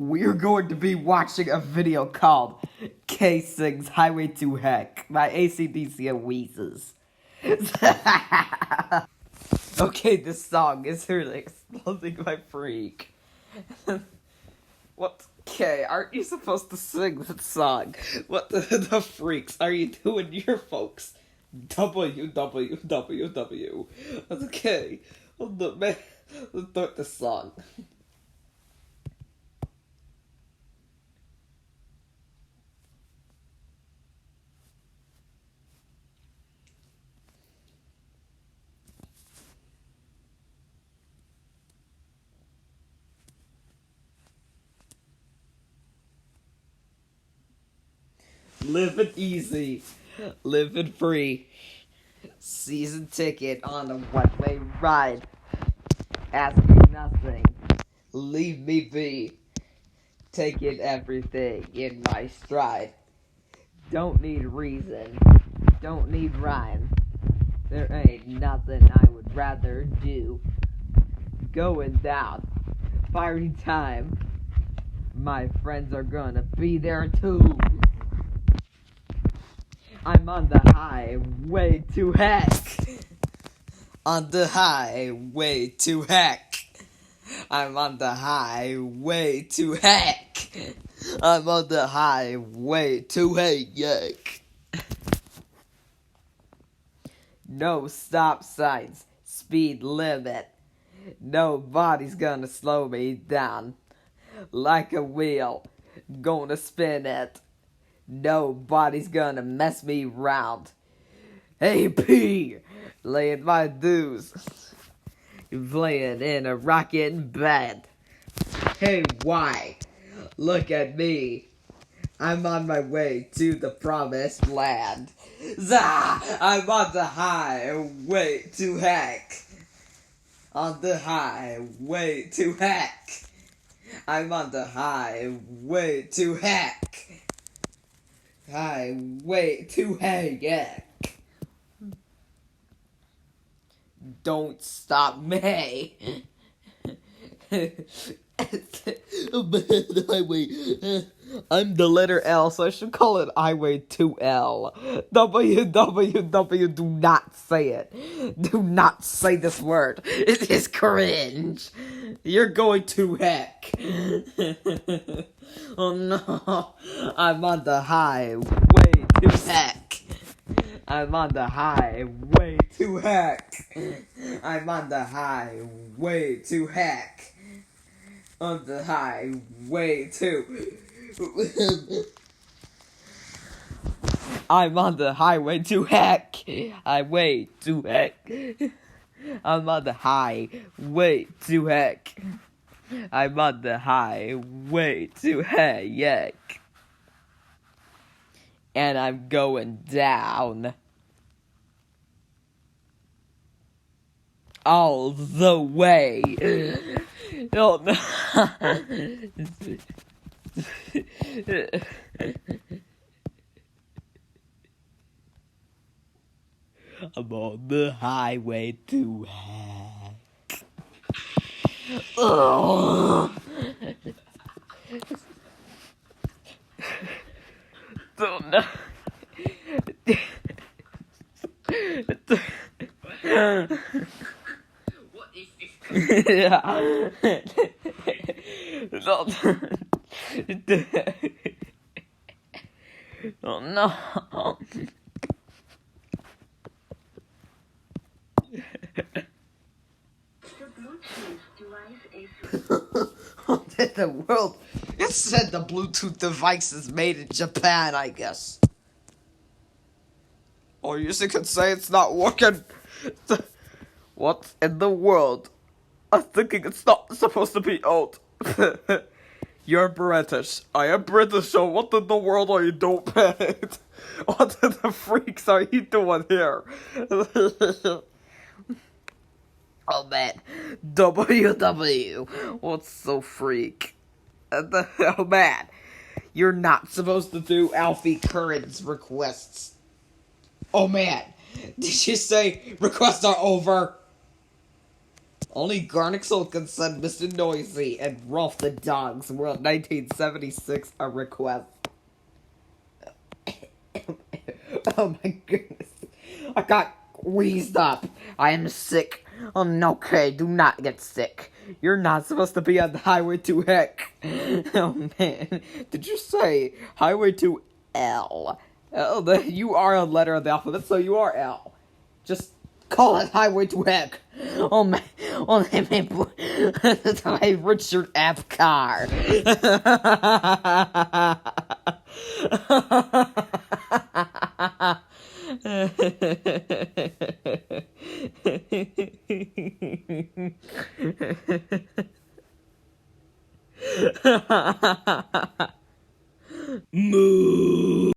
We're going to be watching a video called K Sings Highway to Heck by AC/DC and WHEEZES. Okay, this song is really exploding my freak. What? Okay, aren't you supposed to sing that song? What the freaks are you doing here, folks? WWWW. Okay, man, let's start the song. Living easy, living free. Season ticket on a one-way ride. Asking nothing, leave me be. Taking everything in my stride. Don't need reason, don't need rhyme. There ain't nothing I would rather do. Going down, party time. My friends are gonna be there too. I'm on the highway to heck. On the highway to heck. I'm on the highway to heck. I'm on the highway to heck. No stop signs, speed limit. Nobody's gonna slow me down. Like a wheel, gonna spin it. Nobody's gonna mess me round. Hey P, laying my dues. Playing in a rockin' bed. Hey Y, look at me. I'm on my way to the promised land. Zah! I'm on the highway to heck. On the highway to heck. I'm on the highway to heck. Highway to heck. Don't stop me. I'm the letter L, so I should call it Highway to L. WWW, do not say it. Do not say this word. It is cringe. You're going to heck. Oh no. I'm on the highway to heck. I'm on the highway to heck. I'm on the highway to heck. On the highway to... I'm on the highway to heck. Highway to heck. I'm on the highway to heck. I'm on the highway to heck. And I'm going down. All the way. Oh no. I'm on the highway to heck. Oh. Oh no. What is this? Yeah. Oh no. What in the world? It said the Bluetooth device is made in Japan, I guess. Or you could say it's not working. What in the world? I'm thinking it's not supposed to be old. You're British. I am British, so what in the world are you doing? What in the freaks are you doing here? Oh man, WW, what's so freak? Oh man, you're not supposed to do Alfie Curran's requests. Oh man, did you say requests are over? Only Garnixel can send Mr. Noisy and Rolf the Dogs were in 1976 a request. Oh my goodness. I got wheezed up. I am sick. Oh, no, okay, do not get sick. You're not supposed to be on the highway to heck. Oh man. Did you say highway to L? You are a letter of the alphabet, so you are L. Just call it highway to heck. Oh man. Oh, my Richard F. car. Moo.